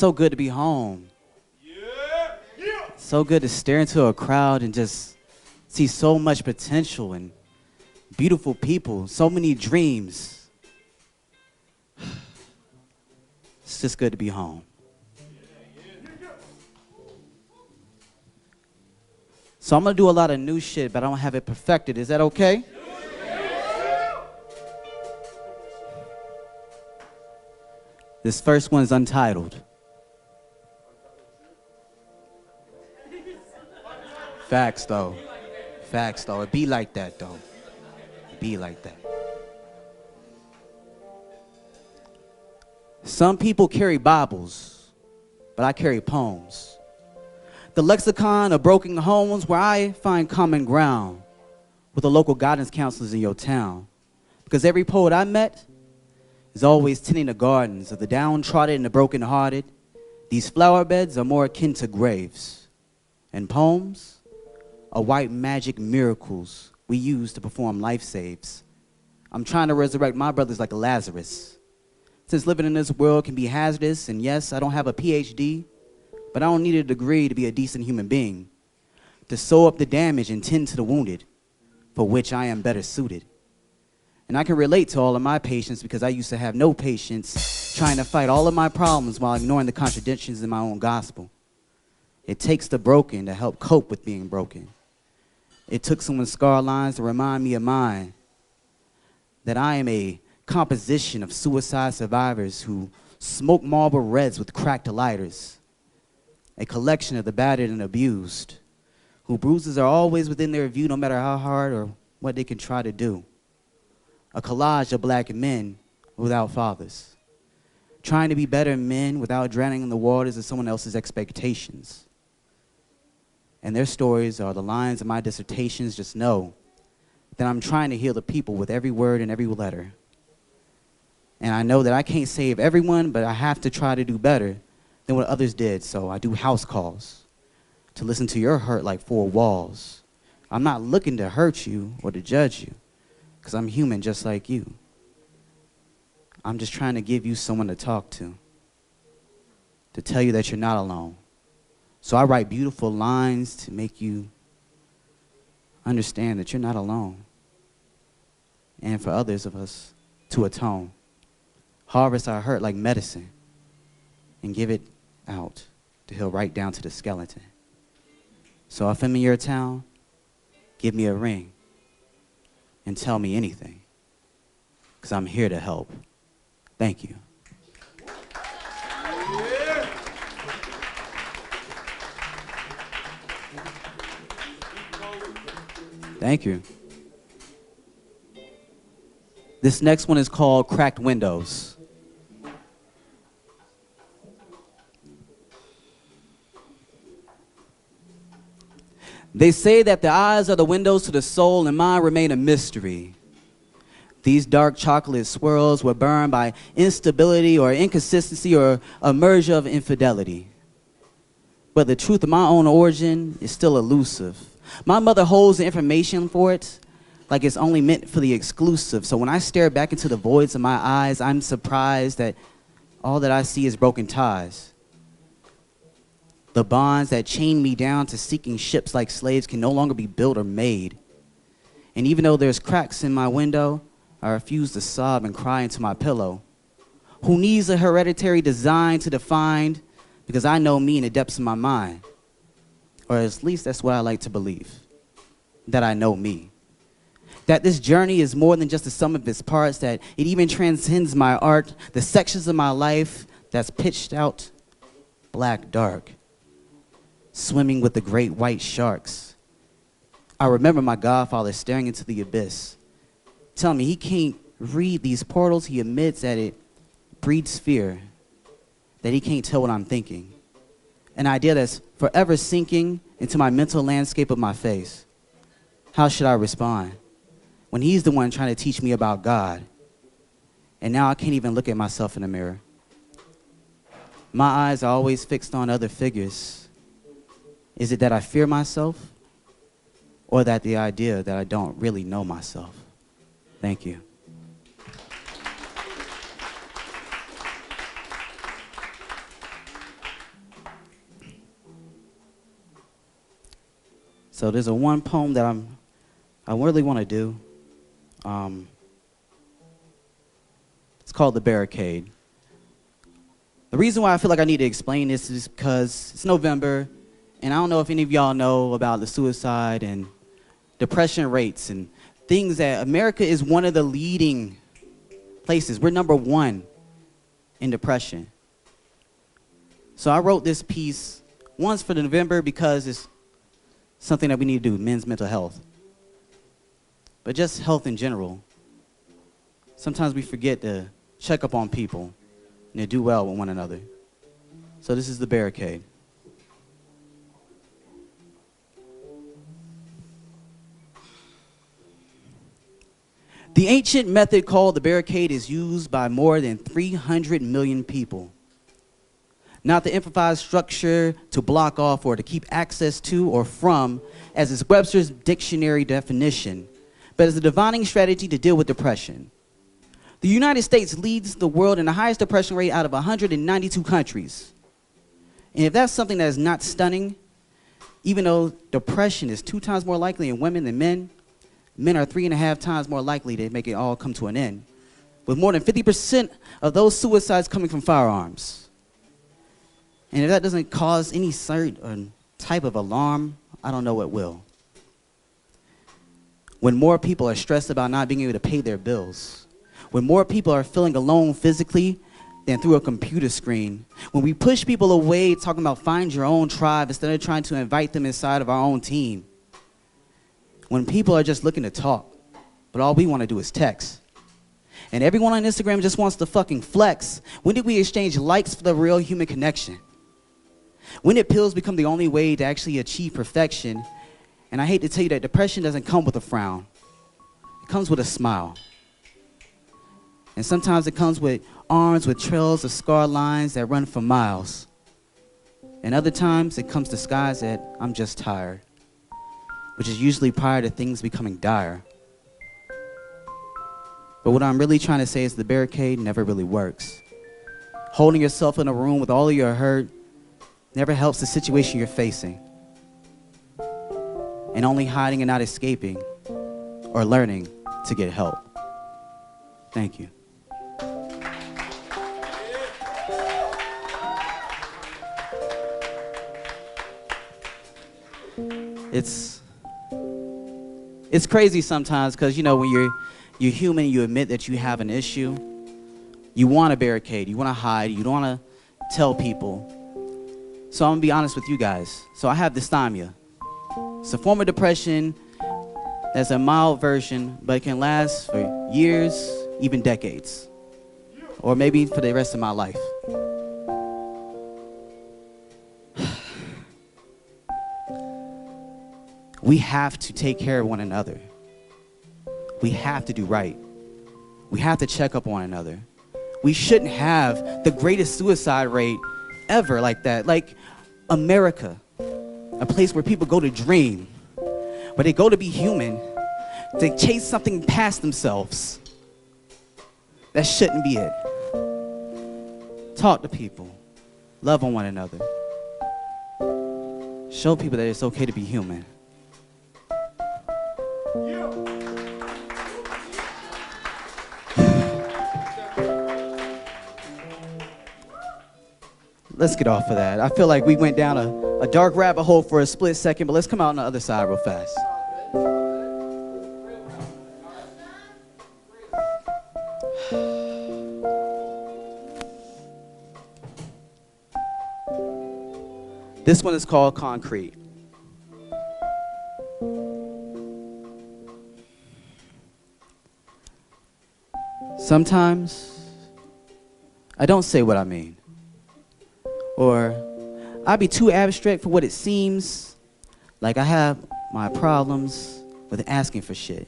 so good to be home. Yeah. Yeah. So good to stare into a crowd and just see so much potential and beautiful people, so many dreams. It's just good to be home. So I'm going to do a lot of new shit, but I don't have it perfected. Is that okay? This first one is untitled. Facts, though. Facts, though. It be like that, though. It be like that. Some people carry Bibles, but I carry poems. The lexicon of broken homes where I find common ground with the local guidance counselors in your town. Because every poet I met is always tending the gardens of the downtrodden and the brokenhearted. These flower beds are more akin to graves. And poems are white magic miracles we use to perform life saves. I'm trying to resurrect my brothers like Lazarus. Since living in this world can be hazardous, and yes, I don't have a PhD, but I don't need a degree to be a decent human being, to sew up the damage and tend to the wounded, for which I am better suited. And I can relate to all of my patients because I used to have no patience trying to fight all of my problems while ignoring the contradictions in my own gospel. It takes the broken to help cope with being broken. It took someone's scar lines to remind me of mine, that I am a composition of suicide survivors who smoke Marlboro Reds with cracked lighters, a collection of the battered and abused, whose bruises are always within their view no matter how hard or what they can try to do. A collage of black men without fathers, trying to be better men without drowning in the waters of someone else's expectations. And their stories are the lines of my dissertations. Just know that I'm trying to heal the people with every word and every letter. And I know that I can't save everyone, but I have to try to do better than what others did. So I do house calls to listen to your hurt like four walls. I'm not looking to hurt you or to judge you, because I'm human just like you. I'm just trying to give you someone to talk to tell you that you're not alone. So I write beautiful lines to make you understand that you're not alone. And for others of us to atone. Harvest our hurt like medicine and give it out to heal right down to the skeleton. So if I'm in your town, give me a ring and tell me anything, because I'm here to help. Thank you. Thank you. This next one is called Cracked Windows. They say that the eyes are the windows to the soul, and mine remain a mystery. These dark chocolate swirls were burned by instability or inconsistency or a merger of infidelity. But the truth of my own origin is still elusive. My mother holds the information for it like it's only meant for the exclusive. So when I stare back into the voids of my eyes, I'm surprised that all that I see is broken ties. The bonds that chain me down to seeking ships like slaves can no longer be built or made. And even though there's cracks in my window, I refuse to sob and cry into my pillow. Who needs a hereditary design to define? Because I know me in the depths of my mind. Or at least that's what I like to believe, that I know me. That this journey is more than just the sum of its parts, that it even transcends my art, the sections of my life that's pitched out black dark, swimming with the great white sharks. I remember my godfather staring into the abyss, telling me he can't read these portals he admits that it breeds fear, that he can't tell what I'm thinking. An idea that's forever sinking into my mental landscape of my face. How should I respond when he's the one trying to teach me about God? And now I can't even look at myself in the mirror. My eyes are always fixed on other figures. Is it that I fear myself, or that the idea that I don't really know myself? Thank you. So there's a one poem that I really want to do. It's called The Barricade. The reason why I feel like I need to explain this is because it's November, and I don't know if any of y'all know about the suicide and depression rates and things that America is one of the leading places. We're number one in depression. So I wrote this piece once for November because it's something that we need to do, men's mental health. But just health in general. Sometimes we forget to check up on people and to do well with one another. So this is The Barricade. The ancient method called the barricade is used by more than 300 million people. Not the improvised structure to block off or to keep access to or from, as is Webster's dictionary definition, but as a divining strategy to deal with depression. The United States leads the world in the highest depression rate out of 192 countries. And if that's something that is not stunning, even though depression is 2 times more likely in women than men, men are 3.5 times more likely to make it all come to an end, with more than 50% of those suicides coming from firearms. And if that doesn't cause any certain type of alarm, I don't know what will. When more people are stressed about not being able to pay their bills, when more people are feeling alone physically than through a computer screen, when we push people away talking about find your own tribe instead of trying to invite them inside of our own team, when people are just looking to talk, but all we want to do is text, and everyone on Instagram just wants to fucking flex, when did we exchange likes for the real human connection? When did pills become the only way to actually achieve perfection? And I hate to tell you that depression doesn't come with a frown. It comes with a smile. And sometimes it comes with arms with trails of scar lines that run for miles. And other times it comes disguised that I'm just tired, which is usually prior to things becoming dire. But what I'm really trying to say is the barricade never really works. Holding yourself in a room with all of your hurt never helps the situation you're facing. And only hiding and not escaping or learning to get help. Thank you. It's crazy sometimes because, you know, when you're human, you admit that you have an issue. You want to barricade, you want to hide, you don't want to tell people. So I'm going to be honest with you guys. So I have dysthymia. It's a form of depression that's a mild version, but it can last for years, even decades, or maybe for the rest of my life. We have to take care of one another. We have to do right. We have to check up on one another. We shouldn't have the greatest suicide rate ever like that. Like America, a place where people go to dream, where they go to be human, to chase something past themselves. That shouldn't be it. Talk to people. Love on one another. Show people that it's okay to be human. Let's get off of that. I feel like we went down a dark rabbit hole for a split second, but let's come out on the other side real fast. This one is called Concrete. Sometimes I don't say what I mean. Or I be too abstract for what it seems. Like I have my problems with asking for shit.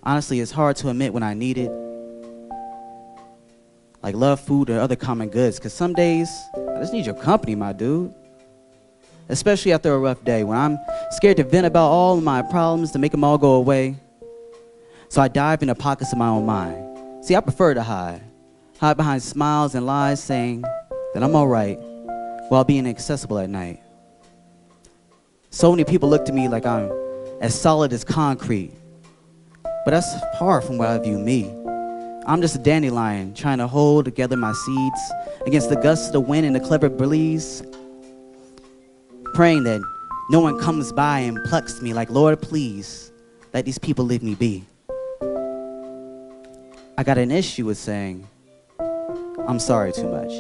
Honestly, it's hard to admit when I need it. Like love, food, or other common goods. Because some days, I just need your company, my dude. Especially after a rough day, when I'm scared to vent about all of my problems to make them all go away. So I dive in the pockets of my own mind. See, I prefer to hide. Hide behind smiles and lies saying that I'm all right while being accessible at night. So many people look to me like I'm as solid as concrete. But that's far from what I view me. I'm just a dandelion trying to hold together my seeds against the gusts of the wind and the clever breeze, praying that no one comes by and plucks me like, Lord, please, let these people leave me be. I got an issue with saying, I'm sorry too much.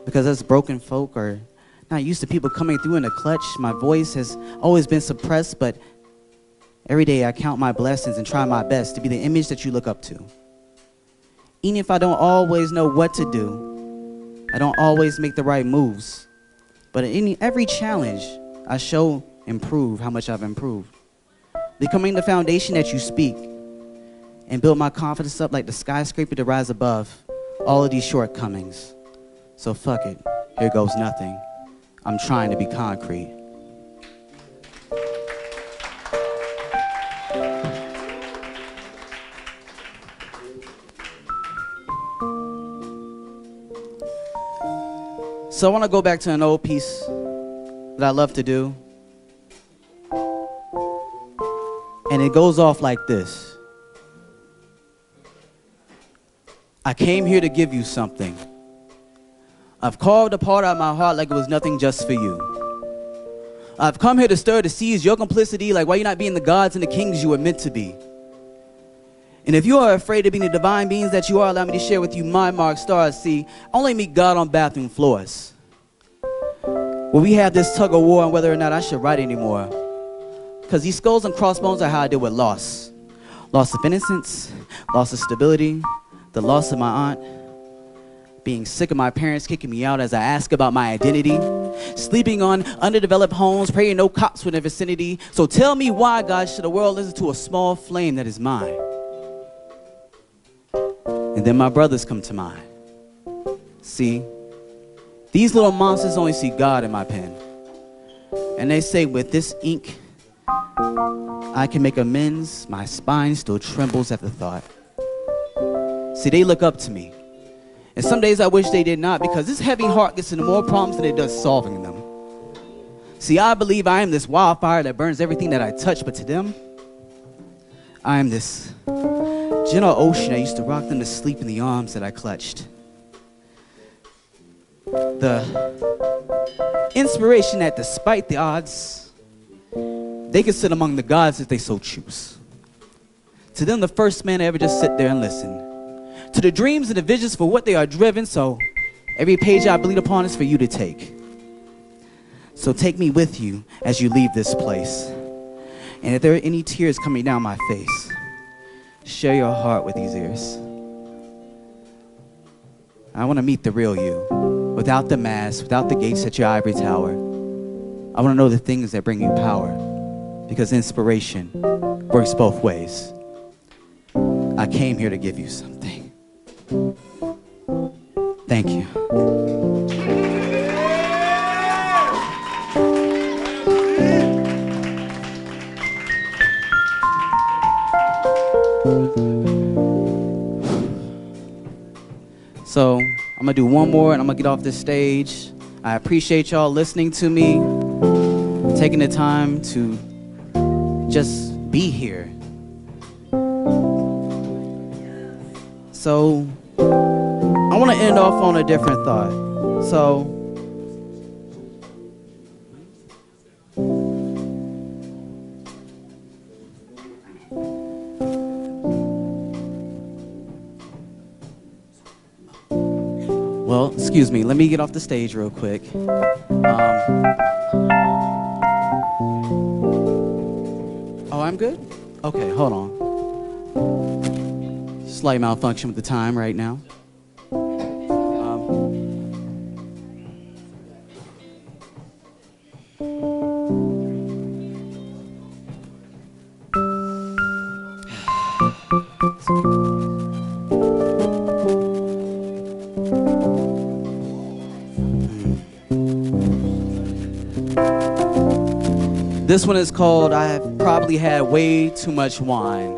Because us broken folk are not used to people coming through in a clutch. My voice has always been suppressed, but every day I count my blessings and try my best to be the image that you look up to. Even if I don't always know what to do, I don't always make the right moves. But in every challenge, I show and prove how much I've improved. Becoming the foundation that you speak and build my confidence up like the skyscraper to rise above all of these shortcomings. So fuck it, here goes nothing. I'm trying to be concrete. So I want to go back to an old piece that I love to do. And it goes off like this. I came here to give you something. I've carved a part out of my heart like it was nothing just for you. I've come here to stir the seas, your complicity, like why you're not being the gods and the kings you were meant to be. And if you are afraid of being the divine beings that you are, allow me to share with you my mark stars. See, I only meet God on bathroom floors. Well, we have this tug of war on whether or not I should write anymore. Because these skulls and crossbones are how I deal with loss. Loss of innocence, loss of stability, the loss of my aunt, being sick of my parents kicking me out as I ask about my identity, sleeping on underdeveloped homes, praying no cops were in the vicinity. So tell me why, God, should the world listen to a small flame that is mine? And then my brothers come to mind. See, these little monsters only see God in my pen. And they say, with this ink, I can make amends. My spine still trembles at the thought. See, they look up to me. And some days I wish they did not, because this heavy heart gets into more problems than it does solving them. See, I believe I am this wildfire that burns everything that I touch, but to them, I am this gentle ocean that used to rock them to sleep in the arms that I clutched. The inspiration that despite the odds, they can sit among the gods if they so choose. To them, the first man to ever just sit there and listen. To the dreams and the visions for what they are driven, so every page I bleed upon is for you to take. So take me with you as you leave this place. And if there are any tears coming down my face, share your heart with these ears. I want to meet the real you, without the mask, without the gates at your ivory tower. I want to know the things that bring you power, because inspiration works both ways. I came here to give you something. Thank you. So I'm gonna do one more and I'm gonna get off this stage. I appreciate y'all listening to me, taking the time to just be here. So I want to end off on a different thought. So well, excuse me, let me get off the stage real quick. Oh, I'm good? Okay, hold on. Slight malfunction with the time right now. This one is called I Have Probably Had Way Too Much Wine.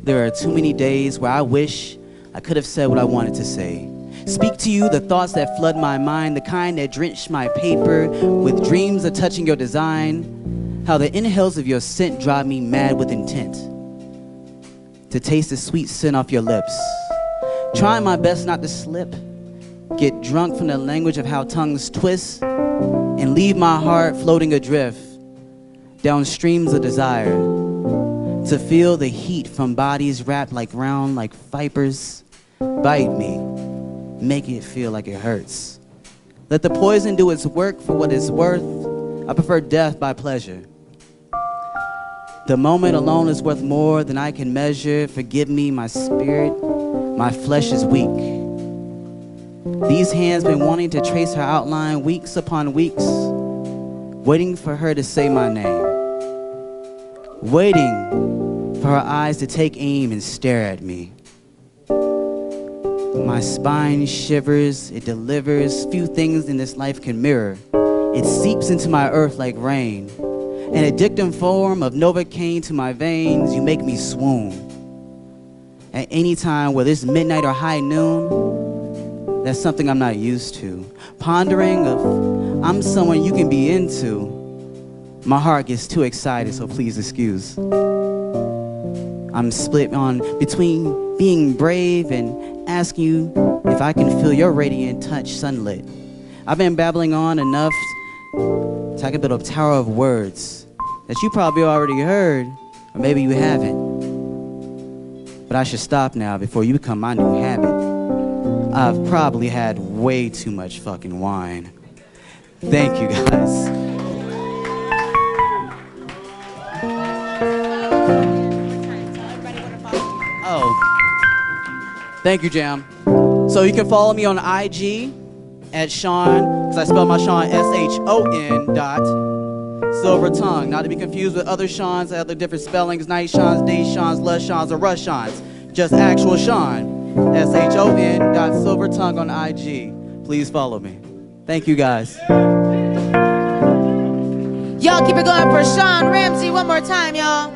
There are too many days where I wish I could have said what I wanted to say. Speak to you the thoughts that flood my mind, the kind that drench my paper with dreams of touching your design. How the inhales of your scent drive me mad with intent. To taste the sweet scent off your lips. Trying my best not to slip. Get drunk from the language of how tongues twist and leave my heart floating adrift down streams of desire. To feel the heat from bodies wrapped like round like vipers. Bite me, make it feel like it hurts. Let the poison do its work for what it's worth. I prefer death by pleasure. The moment alone is worth more than I can measure. Forgive me, my spirit, my flesh is weak. These hands been wanting to trace her outline weeks upon weeks, waiting for her to say my name. Waiting for her eyes to take aim and stare at me. My spine shivers, it delivers few things in this life can mirror. It seeps into my earth like rain. An addictive form of Novocaine to my veins, you make me swoon. At any time, whether it's midnight or high noon, that's something I'm not used to. Pondering of I'm someone you can be into. My heart gets too excited, so please excuse. I'm split on between being brave and asking you if I can feel your radiant touch sunlit. I've been babbling on enough to I can build a tower of words that you probably already heard, or maybe you haven't. But I should stop now before you become my new habit. I've probably had way too much fucking wine. Thank you, guys. Oh, thank you, Jam. So you can follow me on IG at Sean, because I spell my Sean S-H-O-N Silver Tongue. Not to be confused with other Seans, other different spellings, night Seans, day Seans, lush Seans, or rush Seans. Just actual Sean, S-H-O-N Silver Tongue on IG. Please follow me. Thank you, guys. Y'all keep it going for Sean Ramsey one more time, y'all.